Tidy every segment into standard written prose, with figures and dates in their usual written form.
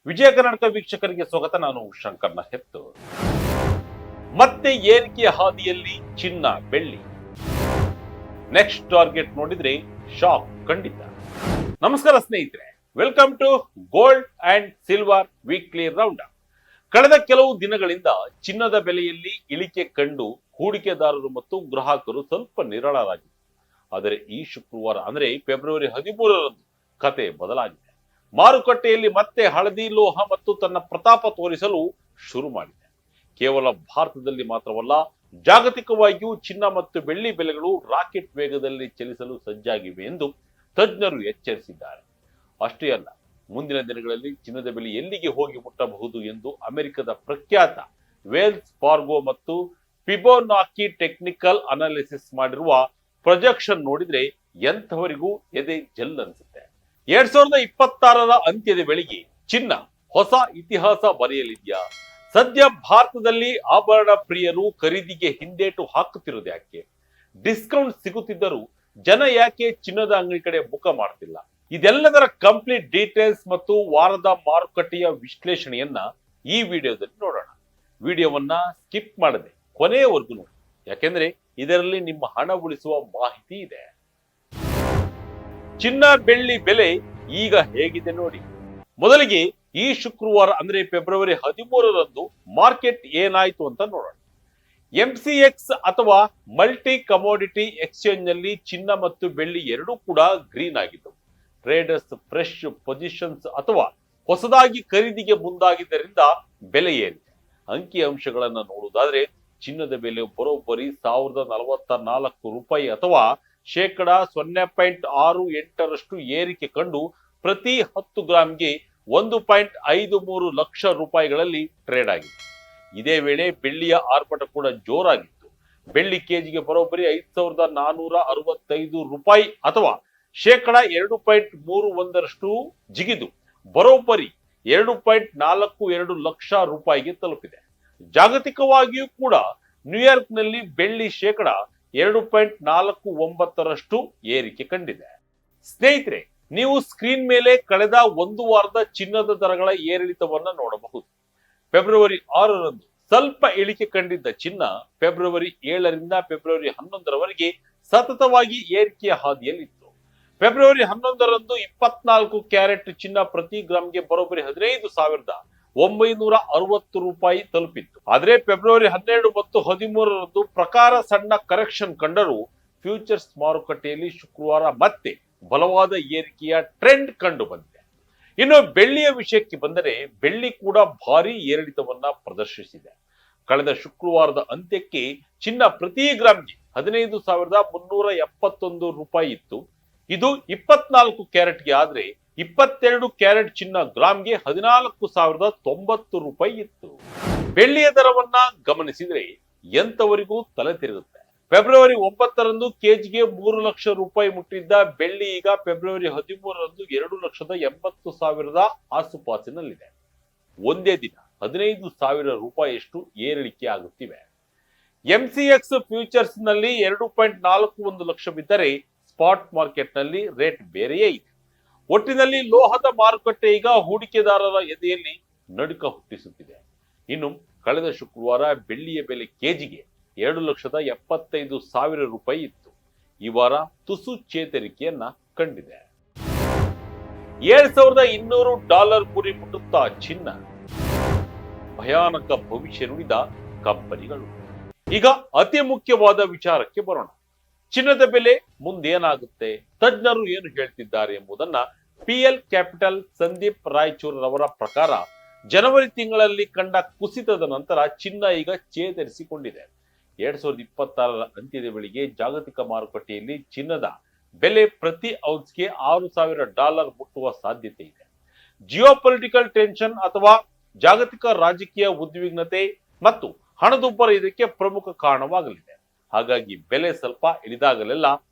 ವಿಜಯ ಕರ್ನಾಟಕ ವೀಕ್ಷಕರಿಗೆ ಸ್ವಾಗತ. ನಾನು ಶಂಕರ್ನ ಹೆತ್ತು. ಮತ್ತೆ ಏರಿಕೆಯ ಹಾದಿಯಲ್ಲಿ ಚಿನ್ನ ಬೆಳ್ಳಿ. ನೆಕ್ಸ್ಟ್ ಟಾರ್ಗೆಟ್ ನೋಡಿದ್ರೆ ಶಾಕ್ ಖಂಡಿತ. ನಮಸ್ಕಾರ ಸ್ನೇಹಿತರೆ, welcome to gold and silver weekly round up. ಕಳೆದ ಕೆಲವು ದಿನಗಳಿಂದ ಚಿನ್ನದ ಬೆಲೆಯಲ್ಲಿ ಇಳಿಕೆ ಕಂಡು ಹೂಡಿಕೆದಾರರು ಮತ್ತು ಗ್ರಾಹಕರು ಸ್ವಲ್ಪ ನಿರಾಳರಾಗಿದ್ದಾರೆ. ಆದರೆ ಈ ಶುಕ್ರವಾರ ಅಂದ್ರೆ ಫೆಬ್ರವರಿ 13ರಂದು ಕತೆ ಬದಲಾಗಿದೆ. ಮಾರುಕಟ್ಟೆಯಲ್ಲಿ ಮತ್ತೆ ಹಳದಿ ಲೋಹ ಮತ್ತು ತನ್ನ ಪ್ರತಾಪ ತೋರಿಸಲು ಶುರು ಮಾಡಿದೆ. ಕೇವಲ ಭಾರತದಲ್ಲಿ ಮಾತ್ರವಲ್ಲ, ಜಾಗತಿಕವಾಗಿಯೂ ಚಿನ್ನ ಮತ್ತು ಬೆಳ್ಳಿ ಬೆಲೆಗಳು ರಾಕೆಟ್ ವೇಗದಲ್ಲಿ ಚಲಿಸಲು ಸಜ್ಜಾಗಿವೆ ಎಂದು ತಜ್ಞರು ಎಚ್ಚರಿಸಿದ್ದಾರೆ. ಅಷ್ಟೇ ಅಲ್ಲ, ಮುಂದಿನ ದಿನಗಳಲ್ಲಿ ಚಿನ್ನದ ಬೆಲೆ ಎಲ್ಲಿಗೆ ಹೋಗಿ ಮುಟ್ಟಬಹುದು ಎಂದು ಅಮೆರಿಕದ ಪ್ರಖ್ಯಾತ ವೆಲ್ಸ್ ಫಾರ್ಗೋ ಮತ್ತು ಫಿಬೊನಾಕಿ ಟೆಕ್ನಿಕಲ್ ಅನಾಲಿಸಿಸ್ ಮಾಡಿರುವ ಪ್ರೊಜೆಕ್ಷನ್ ನೋಡಿದ್ರೆ ಎಂಥವರಿಗೂ ಎದೆ ಜಲ್ ಅನ್ಸುತ್ತೆ. 2026ರ ಅಂತ್ಯದ ವೇಳೆಗೆ ಚಿನ್ನ ಹೊಸ ಇತಿಹಾಸ ಬರೆಯಲಿದೆಯಾ? ಸದ್ಯ ಭಾರತದಲ್ಲಿ ಆಭರಣ ಪ್ರಿಯರು ಖರೀದಿಗೆ ಹಿಂದೇಟು ಹಾಕುತ್ತಿರೋದು ಯಾಕೆ? ಡಿಸ್ಕೌಂಟ್ ಸಿಗುತ್ತಿದ್ದರೂ ಜನ ಯಾಕೆ ಚಿನ್ನದ ಅಂಗಡಿ ಕಡೆ ಮುಖ ಮಾಡ್ತಿಲ್ಲ? ಇದೆಲ್ಲದರ ಕಂಪ್ಲೀಟ್ ಡೀಟೇಲ್ಸ್ ಮತ್ತು ವಾರದ ಮಾರುಕಟ್ಟೆಯ ವಿಶ್ಲೇಷಣೆಯನ್ನ ಈ ವಿಡಿಯೋದಲ್ಲಿ ನೋಡೋಣ. ವಿಡಿಯೋವನ್ನ ಸ್ಕಿಪ್ ಮಾಡದೆ ಕೊನೆಯವರೆಗೂ ನೋಡಿ, ಯಾಕೆಂದ್ರೆ ಇದರಲ್ಲಿ ನಿಮ್ಮ ಹಣ ಉಳಿಸುವ ಮಾಹಿತಿ ಇದೆ. ಚಿನ್ನ ಬೆಳ್ಳಿ ಬೆಲೆ ಈಗ ಹೇಗಿದೆ ನೋಡಿ. ಮೊದಲಿಗೆ ಈ ಶುಕ್ರವಾರ ಅಂದ್ರೆ ಫೆಬ್ರವರಿ 13ರಂದು ಮಾರ್ಕೆಟ್ ಏನಾಯ್ತು ಅಂತ ನೋಡೋಣ. ಎಂಸಿಎಕ್ಸ್ ಅಥವಾ ಮಲ್ಟಿ ಕಮೋಡಿಟಿ ಎಕ್ಸ್ಚೇಂಜ್ ನಲ್ಲಿ ಚಿನ್ನ ಮತ್ತು ಬೆಳ್ಳಿ ಎರಡೂ ಕೂಡ ಗ್ರೀನ್ ಆಗಿದ್ದವು. ಟ್ರೇಡರ್ಸ್ ಫ್ರೆಶ್ ಪೊಸಿಷನ್ಸ್ ಅಥವಾ ಹೊಸದಾಗಿ ಖರೀದಿಗೆ ಮುಂದಾಗಿದ್ದರಿಂದ ಬೆಲೆ ಏರಿದೆ. ಅಂಕಿ ಅಂಶಗಳನ್ನ ನೋಡುವುದಾದ್ರೆ ಚಿನ್ನದ ಬೆಲೆ ಬರೋಬ್ಬರಿ 1044 ರೂಪಾಯಿ ಅಥವಾ ಶೇಕಡ 0.68ರಷ್ಟು ಏರಿಕೆ ಕಂಡು ಪ್ರತಿ 10 ಗ್ರಾಂಗೆ 1.53 ಲಕ್ಷ ರೂಪಾಯಿಗಳಲ್ಲಿ ಟ್ರೇಡ್ ಆಗಿದೆ. ಇದೇ ವೇಳೆ ಬೆಳ್ಳಿಯ ಆರ್ಭಟ ಕೂಡ ಜೋರಾಗಿತ್ತು. ಬೆಳ್ಳಿ ಕೆಜಿಗೆ ಬರೋಬ್ಬರಿ 5465 ರೂಪಾಯಿ ಅಥವಾ ಶೇಕಡ 2.31ರಷ್ಟು ಜಿಗಿದು ಬರೋಬ್ಬರಿ 2.42 ಲಕ್ಷ ರೂಪಾಯಿಗೆ ತಲುಪಿದೆ. ಜಾಗತಿಕವಾಗಿಯೂ ಕೂಡ ನ್ಯೂಯಾರ್ಕ್ ನಲ್ಲಿ ಬೆಳ್ಳಿ ಶೇಕಡ 2.49ರಷ್ಟು ಏರಿಕೆ ಕಂಡಿದೆ. ಸ್ನೇಹಿತರೆ, ನೀವು ಸ್ಕ್ರೀನ್ ಮೇಲೆ ಕಳೆದ ಒಂದು ವಾರದ ಚಿನ್ನದ ದರಗಳ ಏರಿಳಿತವನ್ನ ನೋಡಬಹುದು. ಫೆಬ್ರವರಿ 6ರಂದು ಸ್ವಲ್ಪ ಇಳಿಕೆ ಕಂಡಿದ್ದ ಚಿನ್ನ ಫೆಬ್ರವರಿ 7ರಿಂದ ಫೆಬ್ರವರಿ 11ರವರೆಗೆ ಸತತವಾಗಿ ಏರಿಕೆಯ ಹಾದಿಯಲ್ಲಿತ್ತು. ಫೆಬ್ರವರಿ 11ರಂದು 24 ಕ್ಯಾರೆಟ್ ಚಿನ್ನ ಪ್ರತಿ ಗ್ರಾಂಗೆ ಬರೋಬ್ಬರಿ 15,960 ರೂಪಾಯಿ ತಲುಪಿತ್ತು. ಆದರೆ ಫೆಬ್ರವರಿ 12 ಮತ್ತು 13ರಂದು ಪ್ರಕಾರ ಸಣ್ಣ ಕರೆಕ್ಷನ್ ಕಂಡರೂ ಫ್ಯೂಚರ್ಸ್ ಮಾರುಕಟ್ಟೆಯಲ್ಲಿ ಶುಕ್ರವಾರ ಮತ್ತೆ ಬಲವಾದ ಏರಿಕೆಯ ಟ್ರೆಂಡ್ ಕಂಡು ಬಂದಿದೆ. ಇನ್ನು ಬೆಳ್ಳಿಯ ವಿಷಯಕ್ಕೆ ಬಂದರೆ ಬೆಳ್ಳಿ ಕೂಡ ಭಾರಿ ಏರಿಳಿತವನ್ನ ಪ್ರದರ್ಶಿಸಿದೆ. ಕಳೆದ ಶುಕ್ರವಾರದ ಅಂತ್ಯಕ್ಕೆ ಚಿನ್ನ ಪ್ರತಿ ಗ್ರಾಂಗೆ 15,371 ರೂಪಾಯಿ ಇತ್ತು. ಇದು 24 ಕ್ಯಾರೆಟ್ಗೆ ಆದ್ರೆ 22 ಕ್ಯಾರೆಟ್ ಚಿನ್ನ ಗ್ರಾಂಗೆ 14,090 ರೂಪಾಯಿ ಇತ್ತು. ಬೆಳ್ಳಿಯ ದರವನ್ನ ಗಮನಿಸಿದ್ರೆ ಎಂತವರಿಗೂ ತಲೆ ತಿರುಗುತ್ತೆ. ಫೆಬ್ರವರಿ 9ರಂದು ಕೆಜಿಗೆ 3 ಲಕ್ಷ ರೂಪಾಯಿ ಮುಟ್ಟಿದ್ದ ಬೆಳ್ಳಿ ಈಗ ಫೆಬ್ರವರಿ 13ರಂದು 2,80,000 ಆಸುಪಾಸಿನಲ್ಲಿದೆ. ಒಂದೇ ದಿನ 15,000 ರೂಪಾಯಿಯಷ್ಟು ಏರಿಳಿಕೆ ಆಗುತ್ತಿವೆ. ಎಂಸಿಎಕ್ಸ್ ಫ್ಯೂಚರ್ಸ್ ನಲ್ಲಿ 2.41 ಲಕ್ಷವಿದ್ದರೆ ಸ್ಪಾಟ್ ಮಾರ್ಕೆಟ್ ನಲ್ಲಿ ರೇಟ್ ಬೇರೆಯೇ ಇದೆ. ಒಟ್ಟಿನಲ್ಲಿ ಲೋಹದ ಮಾರುಕಟ್ಟೆ ಈಗ ಹೂಡಿಕೆದಾರರ ಎದೆಯಲ್ಲಿ ನಡುಕ ಹುಟ್ಟಿಸುತ್ತಿದೆ. ಇನ್ನು ಕಳೆದ ಶುಕ್ರವಾರ ಬೆಳ್ಳಿಯ ಬೆಲೆ ಕೆಜಿಗೆ 2,75,000 ರೂಪಾಯಿ ಇತ್ತು. ಈ ವಾರ ತುಸು ಚೇತರಿಕೆಯನ್ನ ಕಂಡಿದೆ. $7,200 ಗುರಿ ಮುಟ್ಟುತ್ತಾ ಚಿನ್ನ. ಭಯಾನಕ ಭವಿಷ್ಯ ನುಡಿದ ಕಂಪನಿಗಳು. ಈಗ ಅತಿ ಮುಖ್ಯವಾದ ವಿಚಾರಕ್ಕೆ ಬರೋಣ. ಚಿನ್ನದ ಬೆಲೆ ಮುಂದೇನಾಗುತ್ತೆ, ತಜ್ಞರು ಏನು ಹೇಳ್ತಿದ್ದಾರೆ ಎಂಬುದನ್ನ PL ಕ್ಯಾಪಿಟಲ್ ಸಂದೀಪ್ ರಾಯಚೂರವರ ಪ್ರಕಾರ ಜನವರಿ ತಿಂಗಳಲ್ಲಿ ಕಂಡ ಕುಸಿತದ ನಂತರ ಚಿನ್ನ ಈಗ ಚೇತರಿಸಿಕೊಂಡಿದೆ. 2026ರ ಅಂತ್ಯದ ವೇಳೆಗೆ ಜಾಗತಿಕ ಮಾರುಕಟ್ಟೆಯಲ್ಲಿ ಚಿನ್ನದ ಬೆಲೆ ಪ್ರತಿ ಔನ್ಸ್ಗೆ $6,000 ಮುಟ್ಟುವ ಸಾಧ್ಯತೆ ಇದೆ. ಜಿಯೋಪೊಲಿಟಿಕಲ್ ಟೆನ್ಷನ್ ಅಥವಾ ಜಾಗತಿಕ ರಾಜಕೀಯ ಉದ್ವಿಗ್ನತೆ ಮತ್ತು ಹಣದುಬ್ಬರ ಇದಕ್ಕೆ ಪ್ರಮುಖ ಕಾರಣವಾಗಲಿದೆ. ಹಾಗಾಗಿ ಬೆಲೆ ಸ್ವಲ್ಪ ಇಳಿದಾಗಲೆಲ್ಲ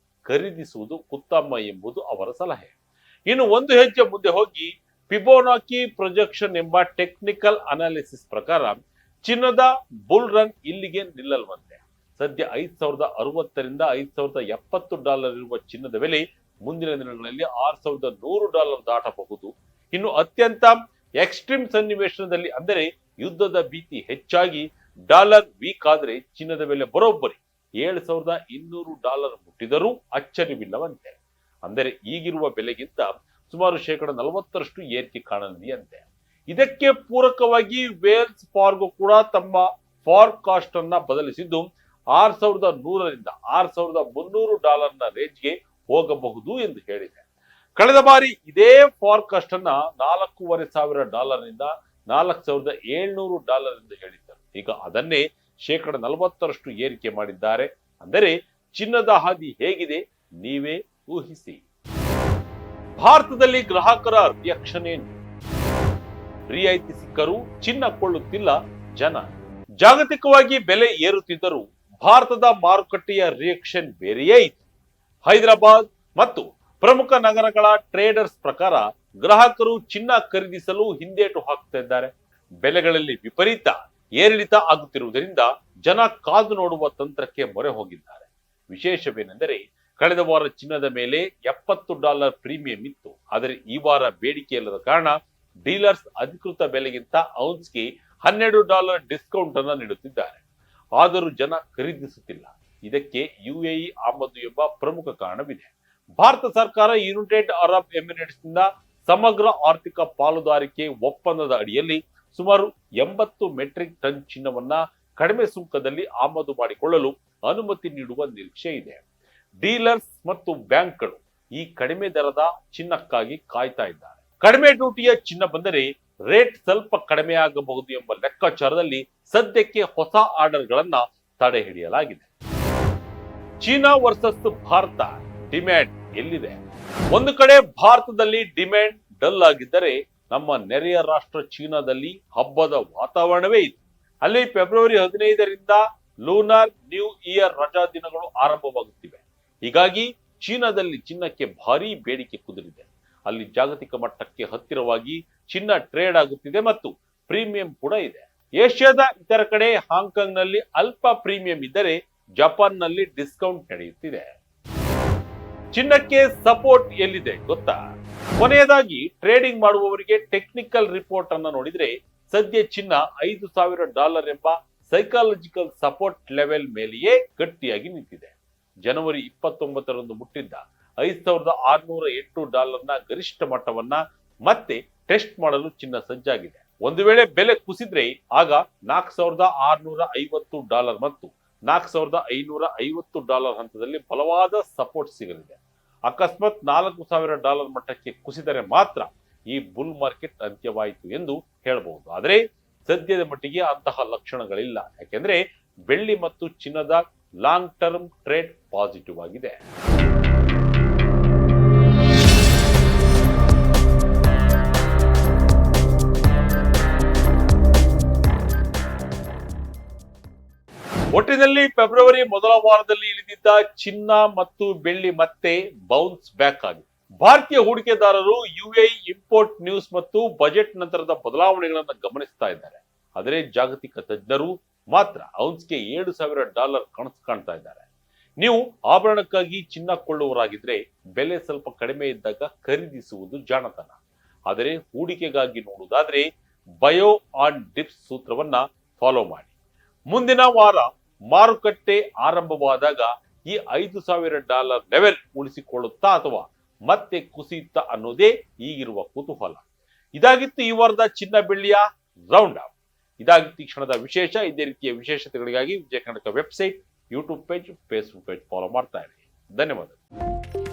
ಖರೀದಿಸುವುದು ಉತ್ತಮ ಎಂಬುದು ಅವರ ಸಲಹೆ. ಇನ್ನು ಒಂದು ಹೆಜ್ಜೆ ಮುಂದೆ ಹೋಗಿ ಫಿಬೊನಾಕಿ ಪ್ರೊಜೆಕ್ಷನ್ ಎಂಬ ಟೆಕ್ನಿಕಲ್ ಅನಾಲಿಸಿಸ್ ಪ್ರಕಾರ ಚಿನ್ನದ ಬುಲ್ ರನ್ ಇಲ್ಲಿಗೆ ನಿಲ್ಲಲ್ವಂತೆ. ಸದ್ಯ 5,060ರಿಂದ $5,070 ಇರುವ ಚಿನ್ನದ ಬೆಲೆ ಮುಂದಿನ ದಿನಗಳಲ್ಲಿ $6,100 ದಾಟಬಹುದು. ಇನ್ನು ಅತ್ಯಂತ ಎಕ್ಸ್ಟ್ರೀಮ್ ಸನ್ನಿವೇಶದಲ್ಲಿ ಅಂದರೆ ಯುದ್ಧದ ಭೀತಿ ಹೆಚ್ಚಾಗಿ ಡಾಲರ್ ವೀಕ್ ಆದ್ರೆ ಚಿನ್ನದ ಬೆಲೆ ಬರೋಬ್ಬರಿ $7,200 ಮುಟ್ಟಿದರೂ ಅಚ್ಚರಿವಿಲ್ಲವಂತೆ. ಅಂದರೆ ಈಗಿರುವ ಬೆಲೆಗಿಂತ ಸುಮಾರು 40% ಏರಿಕೆ ಕಾಣಲಿದೆಯಂತೆ. ಇದಕ್ಕೆ ಪೂರಕವಾಗಿ ವೇಲ್ಸ್ ಫಾರ್ಗೋ ಕೂಡ ತಮ್ಮ ಫಾರ್ಕಾಸ್ಟ್ ಅನ್ನ ಬದಲಿಸಿದ್ದು $6,100ರಿಂದ $6,300 ರೇಂಜ್ಗೆ ಹೋಗಬಹುದು ಎಂದು ಹೇಳಿದೆ. ಕಳೆದ ಬಾರಿ ಇದೇ ಫಾರ್ಕಾಸ್ಟ್ ಅನ್ನ $4,500ನಿಂದ $4,700 ಎಂದು ಹೇಳಿದ್ದರು. ಈಗ ಅದನ್ನೇ 40% ಏರಿಕೆ ಮಾಡಿದ್ದಾರೆ. ಅಂದರೆ ಚಿನ್ನದ ಹಾದಿ ಹೇಗಿದೆ ನೀವೇ ಊಹಿಸಿ. ಭಾರತದಲ್ಲಿ ಗ್ರಾಹಕರ ರಿಯಾಕ್ಷನ್ ಏನು? ರಿಯಾಯಿತಿ ಸಿಕ್ಕರೂ ಚಿನ್ನ ಕೊಳ್ಳುತ್ತಿಲ್ಲ ಜನ. ಜಾಗತಿಕವಾಗಿ ಬೆಲೆ ಏರುತ್ತಿದ್ದರೂ ಭಾರತದ ಮಾರುಕಟ್ಟೆಯ ರಿಯಾಕ್ಷನ್ ಬೇರೆಯೇ ಇತ್ತು. ಹೈದರಾಬಾದ್ ಮತ್ತು ಪ್ರಮುಖ ನಗರಗಳ ಟ್ರೇಡರ್ಸ್ ಪ್ರಕಾರ ಗ್ರಾಹಕರು ಚಿನ್ನ ಖರೀದಿಸಲು ಹಿಂದೇಟು ಹಾಕ್ತಾ ಇದ್ದಾರೆ. ಬೆಲೆಗಳಲ್ಲಿ ವಿಪರೀತ ಏರಿಳಿತ ಆಗುತ್ತಿರುವುದರಿಂದ ಜನ ಕಾದು ನೋಡುವ ತಂತ್ರಕ್ಕೆ ಮೊರೆ ಹೋಗಿದ್ದಾರೆ. ವಿಶೇಷವೇನೆಂದರೆ ಕಳೆದ ವಾರ ಚಿನ್ನದ ಮೇಲೆ $70 ಪ್ರೀಮಿಯಂ ಇತ್ತು. ಆದರೆ ಈ ವಾರ ಬೇಡಿಕೆ ಇಲ್ಲದ ಕಾರಣ ಡೀಲರ್ಸ್ ಅಧಿಕೃತ ಬೆಲೆಗಿಂತ ಔನ್ಸ್ಗೆ $12 ಡಿಸ್ಕೌಂಟ್ ಅನ್ನು ನೀಡುತ್ತಿದ್ದಾರೆ. ಆದರೂ ಜನ ಖರೀದಿಸುತ್ತಿಲ್ಲ. ಇದಕ್ಕೆ UAE ಆಮದು ಎಂಬ ಪ್ರಮುಖ ಕಾರಣವಿದೆ. ಭಾರತ ಸರ್ಕಾರ ಯುನೈಟೆಡ್ ಅರಬ್ ಎಮಿರೇಟ್ಸ್ ನಿಂದ ಸಮಗ್ರ ಆರ್ಥಿಕ ಪಾಲುದಾರಿಕೆ ಒಪ್ಪಂದದ ಅಡಿಯಲ್ಲಿ ಸುಮಾರು 80 ಮೆಟ್ರಿಕ್ ಟನ್ ಚಿನ್ನವನ್ನ ಕಡಿಮೆ ಸುಂಕದಲ್ಲಿ ಆಮದು ಮಾಡಿಕೊಳ್ಳಲು ಅನುಮತಿ ನೀಡುವ ನಿರೀಕ್ಷೆ ಇದೆ. ಡೀಲರ್ಸ್ ಮತ್ತು ಬ್ಯಾಂಕ್ಗಳು ಈ ಕಡಿಮೆ ದರದ ಚಿನ್ನಕ್ಕಾಗಿ ಕಾಯ್ತಾ ಇದ್ದಾರೆ. ಕಡಿಮೆ ಡ್ಯೂಟಿಯ ಚಿನ್ನ ಬಂದರೆ ರೇಟ್ ಸ್ವಲ್ಪ ಕಡಿಮೆ ಆಗಬಹುದು ಎಂಬ ಲೆಕ್ಕಾಚಾರದಲ್ಲಿ ಸದ್ಯಕ್ಕೆ ಹೊಸ ಆರ್ಡರ್ಗಳನ್ನ ತಡೆ ಹಿಡಿಯಲಾಗಿದೆ. ಚೀನಾ ವರ್ಸಸ್ ಭಾರತ ಡಿಮ್ಯಾಂಡ್ ಎಲ್ಲಿದೆ? ಒಂದು ಕಡೆ ಭಾರತದಲ್ಲಿ ಡಿಮ್ಯಾಂಡ್ ಡಲ್ ಆಗಿದ್ದರೆ ನಮ್ಮ ನೆರೆಯ ರಾಷ್ಟ್ರ ಚೀನಾದಲ್ಲಿ ಹಬ್ಬದ ವಾತಾವರಣವೇ ಇದೆ. ಅಲ್ಲಿ ಫೆಬ್ರವರಿ 15ರಿಂದ ಲೂನಾರ್ ನ್ಯೂ ಇಯರ್ ರಜಾ ದಿನಗಳು ಆರಂಭವಾಗುತ್ತಿವೆ. ಹೀಗಾಗಿ ಚೀನಾದಲ್ಲಿ ಚಿನ್ನಕ್ಕೆ ಭಾರೀ ಬೇಡಿಕೆ ಕುದುರಿದೆ. ಅಲ್ಲಿ ಜಾಗತಿಕ ಮಟ್ಟಕ್ಕೆ ಹತ್ತಿರವಾಗಿ ಚಿನ್ನ ಟ್ರೇಡ್ ಆಗುತ್ತಿದೆ ಮತ್ತು ಪ್ರೀಮಿಯಂ ಕೂಡ ಇದೆ. ಏಷ್ಯಾದ ಇತರ ಕಡೆ ಹಾಂಗ್ಕಾಂಗ್ ನಲ್ಲಿ ಅಲ್ಪ ಪ್ರೀಮಿಯಂ ಇದ್ದರೆ ಜಪಾನ್ ನಲ್ಲಿ ಡಿಸ್ಕೌಂಟ್ ನಡೆಯುತ್ತಿದೆ. ಚಿನ್ನಕ್ಕೆ ಸಪೋರ್ಟ್ ಎಲ್ಲಿದೆ ಗೊತ್ತಾ? ಕೊನೆಯದಾಗಿ ಟ್ರೇಡಿಂಗ್ ಮಾಡುವವರಿಗೆ ಟೆಕ್ನಿಕಲ್ ರಿಪೋರ್ಟ್ ಅನ್ನು ನೋಡಿದ್ರೆ ಸದ್ಯ ಚಿನ್ನ $5,000 ಎಂಬ ಸೈಕಾಲಜಿಕಲ್ ಸಪೋರ್ಟ್ ಲೆವೆಲ್ ಮೇಲೆಯೇ ಗಟ್ಟಿಯಾಗಿ ನಿಂತಿದೆ. ಜನವರಿ 29ರಂದು ಮುಟ್ಟಿದ್ದ $5,608 ಗರಿಷ್ಠ ಮಟ್ಟವನ್ನ ಮತ್ತೆ ಟೆಸ್ಟ್ ಮಾಡಲು ಚಿನ್ನ ಸಜ್ಜಾಗಿದೆ. ಒಂದು ವೇಳೆ ಬೆಲೆ ಕುಸಿದ್ರೆ ಆಗ $4,650 ಮತ್ತು $4,550 ಹಂತದಲ್ಲಿ ಬಲವಾದ ಸಪೋರ್ಟ್ ಸಿಗಲಿದೆ. ಅಕಸ್ಮಾತ್ $4,000 ಮಟ್ಟಕ್ಕೆ ಕುಸಿದರೆ ಮಾತ್ರ ಈ ಬುಲ್ ಮಾರ್ಕೆಟ್ ಅಂತ್ಯವಾಯಿತು ಎಂದು ಹೇಳಬಹುದು. ಆದರೆ ಸದ್ಯದ ಮಟ್ಟಿಗೆ ಅಂತಹ ಲಕ್ಷಣಗಳಿಲ್ಲ. ಯಾಕೆಂದ್ರೆ ಬೆಳ್ಳಿ ಮತ್ತು ಚಿನ್ನದ ಲಾಂಗ್ ಟರ್ಮ್ ಟ್ರೇಡ್ ಪಾಸಿಟಿವ್ ಆಗಿದೆ. ಒಟ್ಟಿನಲ್ಲಿ ಫೆಬ್ರವರಿ ಮೊದಲ ವಾರದಲ್ಲಿ ಇಳಿದಿದ್ದ ಚಿನ್ನ ಮತ್ತು ಬೆಳ್ಳಿ ಮತ್ತೆ ಬೌನ್ಸ್ ಬ್ಯಾಕ್ ಆಗಿದೆ. ಭಾರತೀಯ ಹೂಡಿಕೆದಾರರು UAE ಇಂಪೋರ್ಟ್ ನ್ಯೂಸ್ ಮತ್ತು ಬಜೆಟ್ ನಂತರದ ಬದಲಾವಣೆಗಳನ್ನು ಗಮನಿಸ್ತಾ ಇದ್ದಾರೆ. ಆದರೆ ಜಾಗತಿಕ ತಜ್ಞರು ಮಾತ್ರ ಔನ್ಸ್ಗೆ $7,000 ಕನಸು ಕಾಣ್ತಾ ಇದ್ದಾರೆ. ನೀವು ಆಭರಣಕ್ಕಾಗಿ ಚಿನ್ನ ಕೊಳ್ಳುವರಾಗಿದ್ರೆ ಬೆಲೆ ಸ್ವಲ್ಪ ಕಡಿಮೆ ಇದ್ದಾಗ ಖರೀದಿಸುವುದು ಜಾಣತನ. ಆದರೆ ಹೂಡಿಕೆಗಾಗಿ ನೋಡುವುದಾದ್ರೆ ಬಯೋ ಆನ್ ಡಿಪ್ಸ್ ಸೂತ್ರವನ್ನ ಫಾಲೋ ಮಾಡಿ. ಮುಂದಿನ ವಾರ ಮಾರುಕಟ್ಟೆ ಆರಂಭವಾದಾಗ ಈ $5,000 ಲೆವೆಲ್ ಉಳಿಸಿಕೊಳ್ಳುತ್ತಾ ಅಥವಾ ಮತ್ತೆ ಕುಸಿಯುತ್ತಾ ಅನ್ನೋದೇ ಈಗಿರುವ ಕುತೂಹಲ. ಇದಾಗಿತ್ತು ಈ ವಾರದ ಚಿನ್ನ ಬೆಳ್ಳಿಯ ರೌಂಡ್ ಅಪ್. ಇದಾಗಿತ್ತು ಈ ಕ್ಷಣದ ವಿಶೇಷ. ಇದೇ ರೀತಿಯ ವಿಶೇಷತೆಗಳಿಗಾಗಿ Vijaya Karnataka website, YouTube page, Facebook page follow ಮಾಡ್ತಾ ಇರಿ. ಧನ್ಯವಾದಗಳು.